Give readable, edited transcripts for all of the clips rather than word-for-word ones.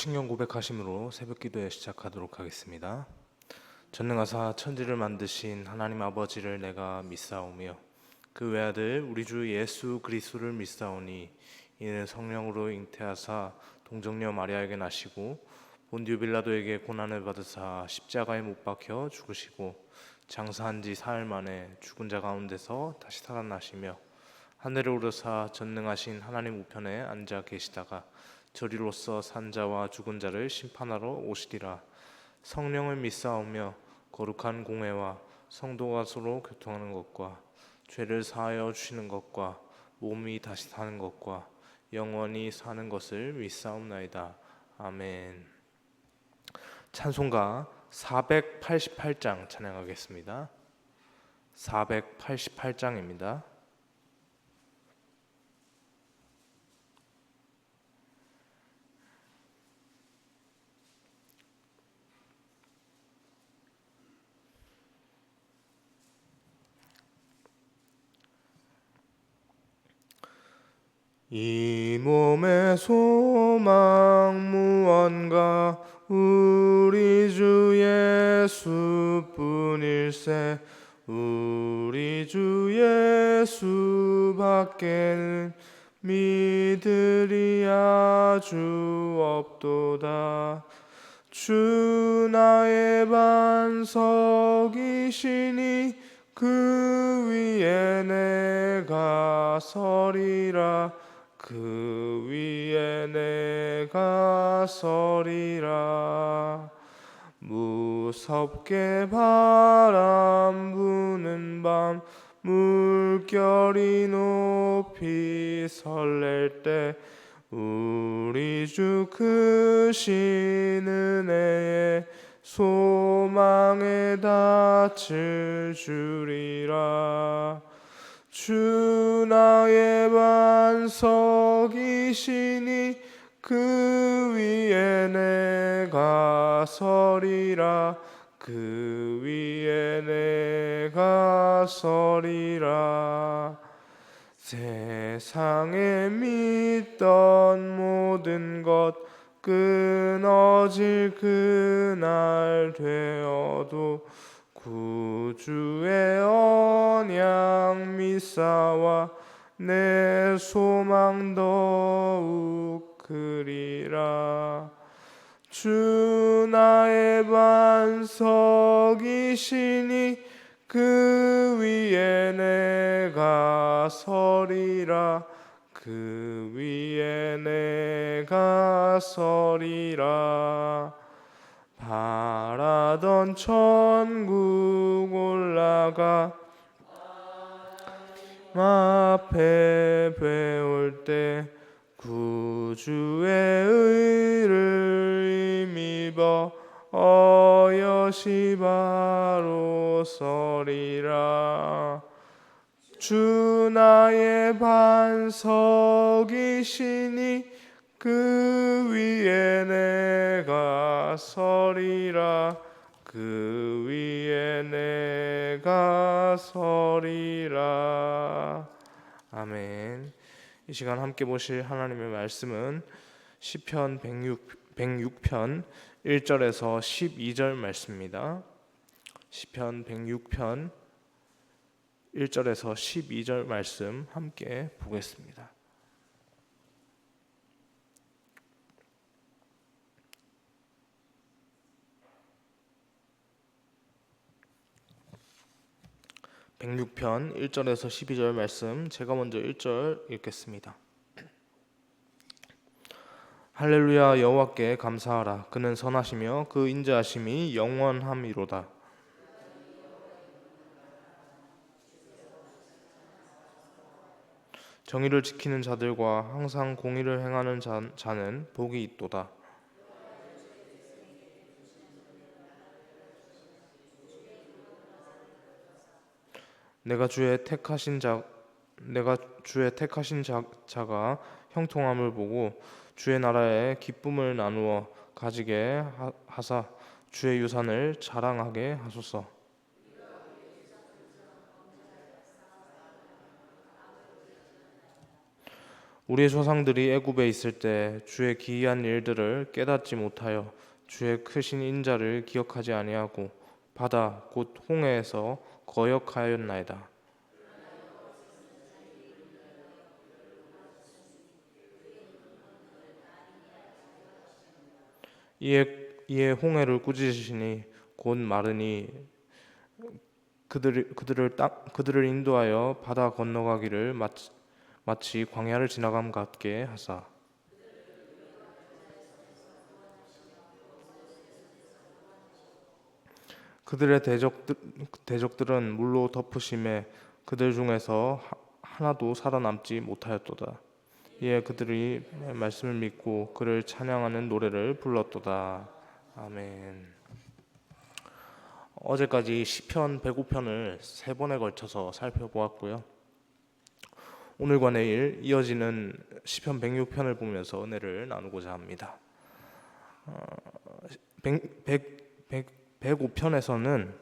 신경 고백하심으로 새벽기도에 시작하도록 하겠습니다. 전능하사 천지를 만드신 하나님 아버지를 내가 믿사오며 그 외아들 우리 주 예수 그리스도를 믿사오니 이는 성령으로 잉태하사 동정녀 마리아에게 나시고 본디오 빌라도에게 고난을 받으사 십자가에 못 박혀 죽으시고 장사한 지 사흘 만에 죽은 자 가운데서 다시 살아나시며 하늘에 오르사 전능하신 하나님 우편에 앉아 계시다가 저리로서 산 자와 죽은 자를 심판하러 오시리라. 성령을 믿사오며 거룩한 공회와 성도가 서로 교통하는 것과 죄를 사하여 주시는 것과 몸이 다시 사는 것과 영원히 사는 것을 믿사옵나이다. 아멘. 찬송가 488장 찬양하겠습니다. 488장입니다. 이 몸의 소망 무언가 우리 주 예수뿐일세. 우리 주 예수밖에는 믿으리 아주 없도다. 주 나의 반석이시니 그 위에 내가 서리라. 그 위에 내가 서리라. 무섭게 바람 부는 밤 물결이 높이 설렐 때 우리 주 크신 은혜에 소망에 닻을 주리라. 주 나의 반석이시니 그 위에 내가 서리라. 그 위에 내가 서리라. 세상에 믿던 모든 것 끊어질 그날 되어도 구주의 언약 믿사와 내 소망 더욱 크리라. 주 나의 반석이시니 그 위에 내가 서리라. 그 위에 내가 서리라. 바라던 천국 올라가 앞에 배울 때 구주의 의를 힘입어 어여시 바로 서리라. 주 나의 반석이시니 그 위에 내가 서리라. 그 위에 내가 서리라. 아멘. 이 시간 함께 보실 하나님의 말씀은 시편 106편 1절에서 12절 말씀입니다. 시편 106편 1절에서 12절 말씀 함께 보겠습니다. (106편) 1절에서 12절 말씀, 제가 먼저 1절 읽겠습니다. 할렐루야. 여호와께 감사하라. 그는 선하시며 그 인자하심이 영원함이로다. 정의를 지키는 자들과 항상 공의를 행하는 자는 복이 있도다. 내가 주의 택하신 자가 형통함을 보고 주의 나라에 기쁨을 나누어 가지게 하사 주의 유산을 자랑하게 하소서. 우리의 조상들이 애굽에 있을 때 주의 기이한 일들을 깨닫지 못하여 주의 크신 인자를 기억하지 아니하고 바다 곧 홍해에서 거역하였나이다. 이에 홍해를 꾸짖으시니 곧 마르니 그들을 인도하여 바다 건너가기를 마치 광야를 지나감 같게 하사 그들의 대적들은 물로 덮으심에 그들 중에서 하나도 살아남지 못하였도다. 이에 그들이 말씀을 믿고 그를 찬양하는 노래를 불렀도다. 아멘. 어제까지 시편 105편을 세 번에 걸쳐서 살펴보았고요. 오늘과 내일 이어지는 시편 106편을 보면서 은혜를 나누고자 합니다. 105편에서는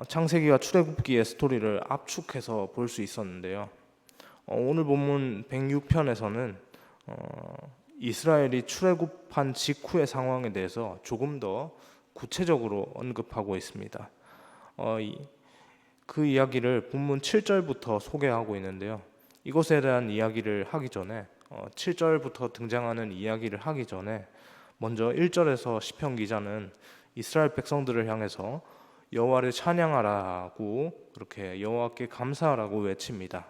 창세기와 출애굽기의 스토리를 압축해서 볼 수 있었는데요. 오늘 본문 106편에서는 이스라엘이 출애굽한 직후의 상황에 대해서 조금 더 구체적으로 언급하고 있습니다. 그 이야기를 본문 7절부터 소개하고 있는데요. 이것에 대한 이야기를 하기 전에 7절부터 등장하는 이야기를 하기 전에 먼저 1절에서 시편 기자는 이스라엘 백성들을 향해서 여호와를 찬양하라고 그렇게 여호와께 감사하라고 외칩니다.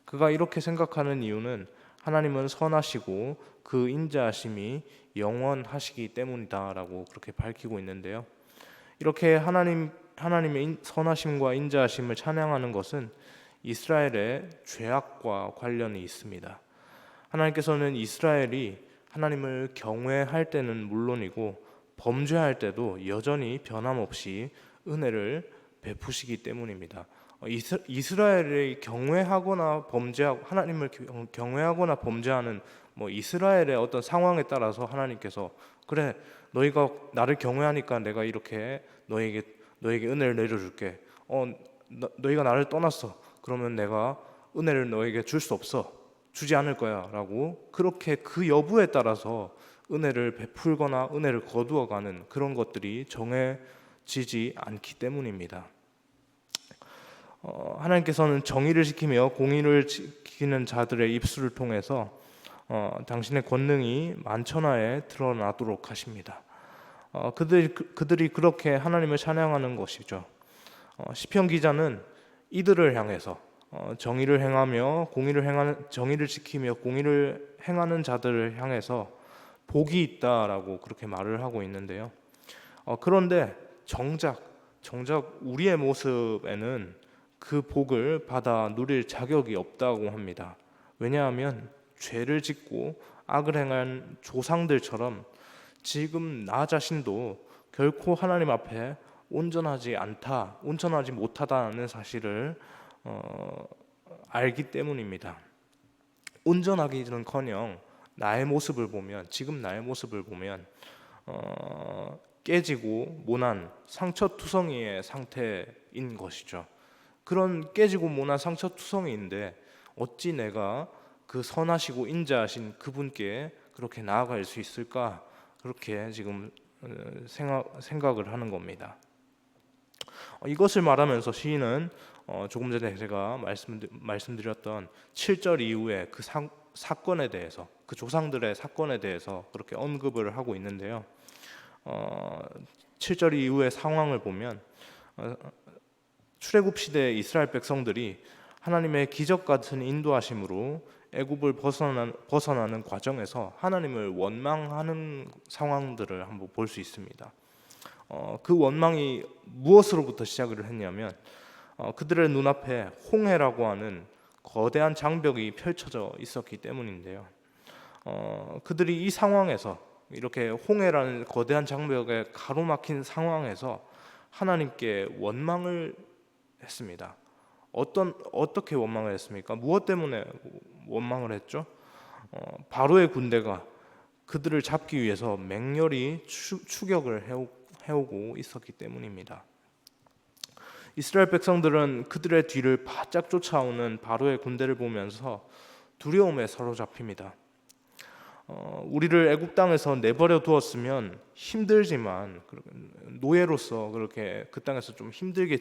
그가 이렇게 생각하는 이유는 하나님은 선하시고 그 인자하심이 영원하시기 때문이다라고 그렇게 밝히고 있는데요. 이렇게 하나님의 선하심과 인자하심을 찬양하는 것은 이스라엘의 죄악과 관련이 있습니다. 하나님께서는 이스라엘이 하나님을 경외할 때는 물론이고 범죄할 때도 여전히 변함없이 은혜를 베푸시기 때문입니다. 이스라엘이 경외하거나 범죄하고 하나님을 경외하거나 범죄하는 이스라엘의 어떤 상황에 따라서 하나님께서 그래 너희가 나를 경외하니까 내가 이렇게 너에게 은혜를 내려줄게. 너희가 나를 떠났어. 그러면 내가 은혜를 너에게 줄 수 없어. 주지 않을 거야라고 그렇게 그 여부에 따라서 은혜를 베풀거나 은혜를 거두어가는 그런 것들이 정해지지 않기 때문입니다. 하나님께서는 정의를 지키며 공의를 지키는 자들의 입술을 통해서 당신의 권능이 만천하에 드러나도록 하십니다. 그들이 그렇게 하나님을 찬양하는 것이죠. 시편 기자는 이들을 향해서 정의를 행하며 정의를 지키며 공의를 행하는 자들을 향해서 복이 있다라고 그렇게 말을 하고 있는데요. 그런데 정작 우리의 모습에는 그 복을 받아 누릴 자격이 없다고 합니다. 왜냐하면 죄를 짓고 악을 행한 조상들처럼 지금 나 자신도 결코 하나님 앞에 온전하지 못하다는 사실을 알기 때문입니다. 온전하기는커녕 지금 나의 모습을 보면 깨지고 모난 상처투성이의 상태인 것이죠. 그런 깨지고 모난 상처투성이인데 어찌 내가 그 선하시고 인자하신 그분께 그렇게 나아갈 수 있을까? 그렇게 지금 생각을 하는 겁니다. 이것을 말하면서 시인은 조금 전에 제가 말씀드렸던 7절 이후에 그 사건에 대해서 그 조상들의 사건에 대해서 그렇게 언급을 하고 있는데요. 7절 이후의 상황을 보면 출애굽 시대의 이스라엘 백성들이 하나님의 기적 같은 인도하심으로 애굽을 벗어나는 과정에서 하나님을 원망하는 상황들을 한번 볼 수 있습니다. 그 원망이 무엇으로부터 시작을 했냐면 그들의 눈앞에 홍해라고 하는 거대한 장벽이 펼쳐져 있었기 때문인데요. 그들이 이 상황에서 이렇게 홍해라는 거대한 장벽에 가로막힌 상황에서 하나님께 원망을 했습니다. 어떻게 원망을 했습니까? 무엇 때문에 원망을 했죠? 바로의 군대가 그들을 잡기 위해서 맹렬히 추격을 해오고 있었기 때문입니다. 이스라엘 백성들은 그들의 뒤를 바짝 쫓아오는 바로의 군대를 보면서 두려움에 사로잡힙니다. 우리를 애굽 땅에서 내버려 두었으면 힘들지만 노예로서 그렇게 그 땅에서 좀 힘들게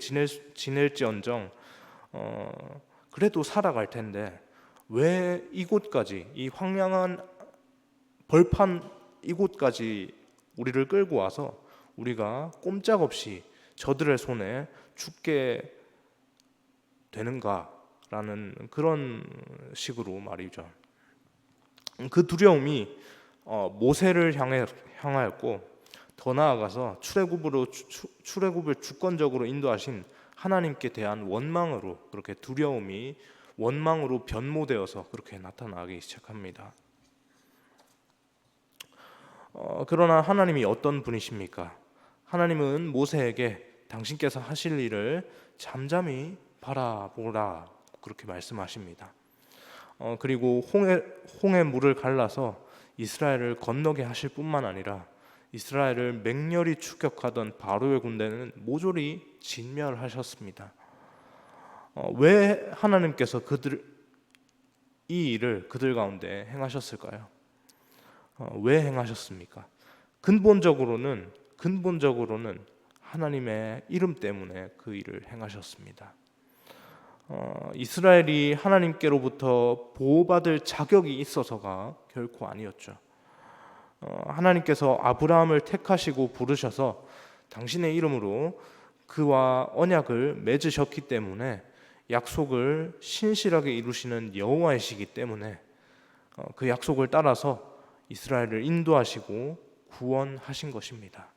지낼지언정 그래도 살아갈 텐데 왜 이곳까지, 이 황량한 벌판 이곳까지 우리를 끌고 와서 우리가 꼼짝없이 저들의 손에 죽게 되는가라는 그런 식으로 말이죠. 그 두려움이 모세를 향하였고 더 나아가서 출애굽을 주권적으로 인도하신 하나님께 대한 원망으로, 그렇게 두려움이 원망으로 변모되어서 그렇게 나타나기 시작합니다. 그러나 하나님이 어떤 분이십니까? 하나님은 모세에게 당신께서 하실 일을 잠잠히 바라보라, 그렇게 말씀하십니다. 그리고 홍해 물을 갈라서 이스라엘을 건너게 하실 뿐만 아니라 이스라엘을 맹렬히 추격하던 바로의 군대는 모조리 진멸하셨습니다. 왜 하나님께서 이 일을 그들 가운데 행하셨을까요? 왜 행하셨습니까? 근본적으로는 하나님의 이름 때문에 그 일을 행하셨습니다. 이스라엘이 하나님께로부터 보호받을 자격이 있어서가 결코 아니었죠. 하나님께서 아브라함을 택하시고 부르셔서 당신의 이름으로 그와 언약을 맺으셨기 때문에, 약속을 신실하게 이루시는 여호와이시기 때문에 그 약속을 따라서 이스라엘을 인도하시고 구원하신 것입니다.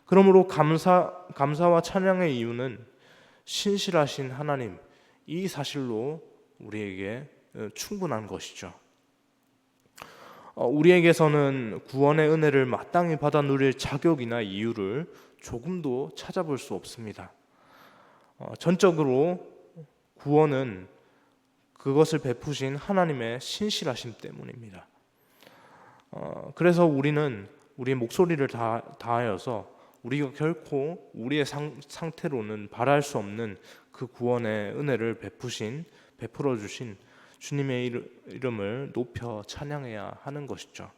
그러므로 감사와 찬양의 이유는 신실하신 하나님, 이 사실로 우리에게 충분한 것이죠. 우리에게서는 구원의 은혜를 마땅히 받아 누릴 자격이나 이유를 조금도 찾아볼 수 없습니다. 전적으로 구원은 그것을 베푸신 하나님의 신실하심 때문입니다. 그래서 우리는 우리의 목소리를 다하여서 우리가 결코 우리의 상태로는 바랄 수 없는 그 구원의 은혜를 베풀어 주신 주님의 이름을 높여 찬양해야 하는 것이죠.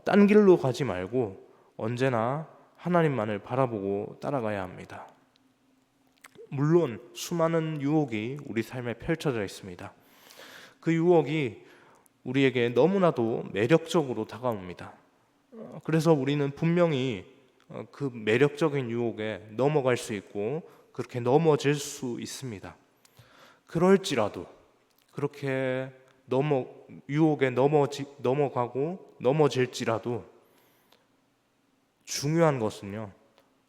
딴 길로 가지 말고 언제나 하나님만을 바라보고 따라가야 합니다. 물론 수많은 유혹이 우리 삶에 펼쳐져 있습니다. 그 유혹이 우리에게 너무나도 매력적으로 다가옵니다. 그래서 우리는 분명히 그 매력적인 유혹에 넘어갈 수 있고 그렇게 넘어질 수 있습니다. 그럴지라도 그렇게 유혹에 넘어가고 넘어질지라도 중요한 것은요,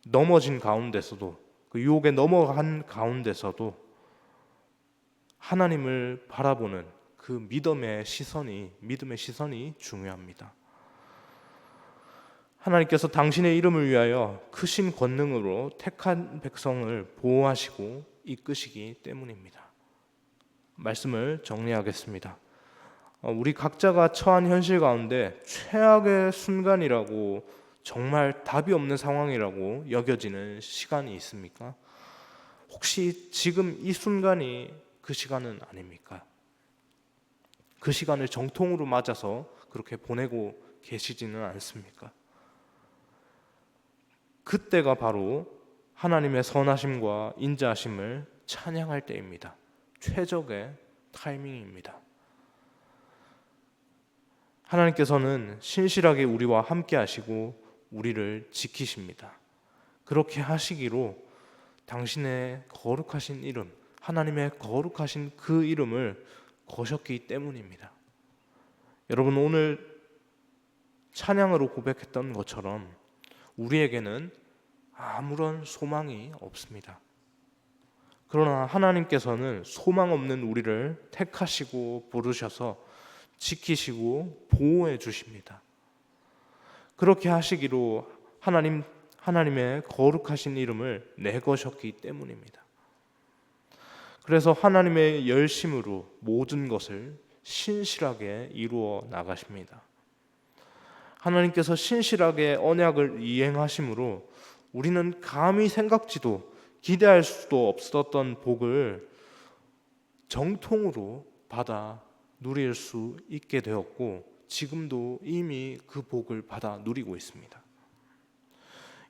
넘어진 가운데서도, 그 유혹에 넘어간 가운데서도 하나님을 바라보는 그 믿음의 시선이 중요합니다. 하나님께서 당신의 이름을 위하여 크신 권능으로 택한 백성을 보호하시고 이끄시기 때문입니다. 말씀을 정리하겠습니다. 우리 각자가 처한 현실 가운데 최악의 순간이라고, 정말 답이 없는 상황이라고 여겨지는 시간이 있습니까? 혹시 지금 이 순간이 그 시간은 아닙니까? 그 시간을 정통으로 맞아서 그렇게 보내고 계시지는 않습니까? 그때가 바로 하나님의 선하심과 인자하심을 찬양할 때입니다. 최적의 타이밍입니다. 하나님께서는 신실하게 우리와 함께 하시고 우리를 지키십니다. 그렇게 하시기로 당신의 거룩하신 이름, 하나님의 거룩하신 그 이름을 거셨기 때문입니다. 여러분, 오늘 찬양으로 고백했던 것처럼 우리에게는 아무런 소망이 없습니다. 그러나 하나님께서는 소망 없는 우리를 택하시고 부르셔서 지키시고 보호해 주십니다. 그렇게 하시기로 하나님의 거룩하신 이름을 내거셨기 때문입니다. 그래서 하나님의 열심으로 모든 것을 신실하게 이루어 나가십니다. 하나님께서 신실하게 언약을 이행하심으로 우리는 감히 생각지도 기대할 수도 없었던 복을 정통으로 받아 누릴 수 있게 되었고 지금도 이미 그 복을 받아 누리고 있습니다.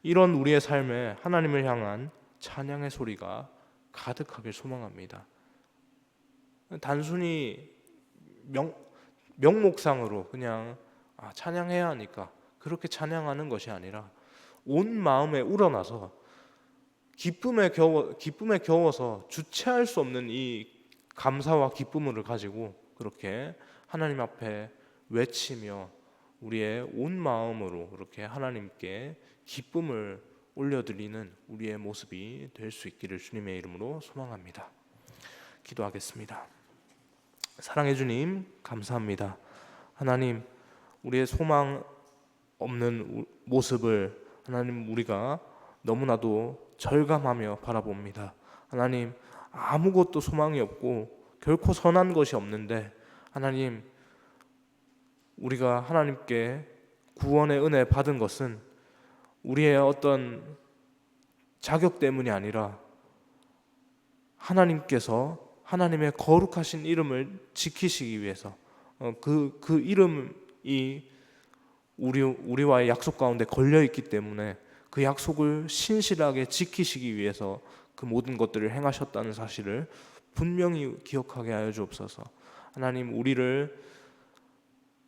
이런 우리의 삶에 하나님을 향한 찬양의 소리가 가득하길 소망합니다. 단순히 명목상으로 그냥 찬양해야 하니까 그렇게 찬양하는 것이 아니라 온 마음에 우러나서 기쁨에 겨워서 주체할 수 없는 이 감사와 기쁨을 가지고 그렇게 하나님 앞에 외치며 우리의 온 마음으로 그렇게 하나님께 기쁨을 올려드리는 우리의 모습이 될 수 있기를 주님의 이름으로 소망합니다. 기도하겠습니다. 사랑해 주님, 감사합니다. 하나님, 우리의 소망 없는 모습을 하나님 우리가 너무나도 절감하며 바라봅니다. 하나님, 아무것도 소망이 없고 결코 선한 것이 없는데 하나님, 우리가 하나님께 구원의 은혜 받은 것은 우리의 어떤 자격 때문이 아니라 하나님께서 하나님의 거룩하신 이름을 지키시기 위해서 그 이름이 우리와의 약속 가운데 걸려 있기 때문에 그 약속을 신실하게 지키시기 위해서 그 모든 것들을 행하셨다는 사실을 분명히 기억하게 하여 주옵소서. 하나님, 우리를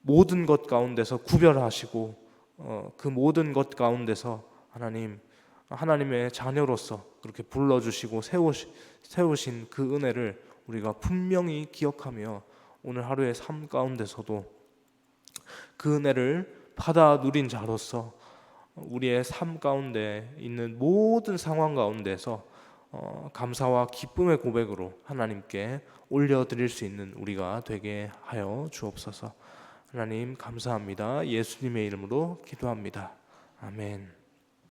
모든 것 가운데서 구별하시고 그 모든 것 가운데서 하나님의 자녀로서 그렇게 불러주시고 세우신 그 은혜를 우리가 분명히 기억하며 오늘 하루의 삶 가운데서도 그 은혜를 받아 누린 자로서 우리의 삶 가운데 있는 모든 상황 가운데서 감사와 기쁨의 고백으로 하나님께 올려드릴 수 있는 우리가 되게 하여 주옵소서. 하나님 감사합니다. 예수님의 이름으로 기도합니다. 아멘.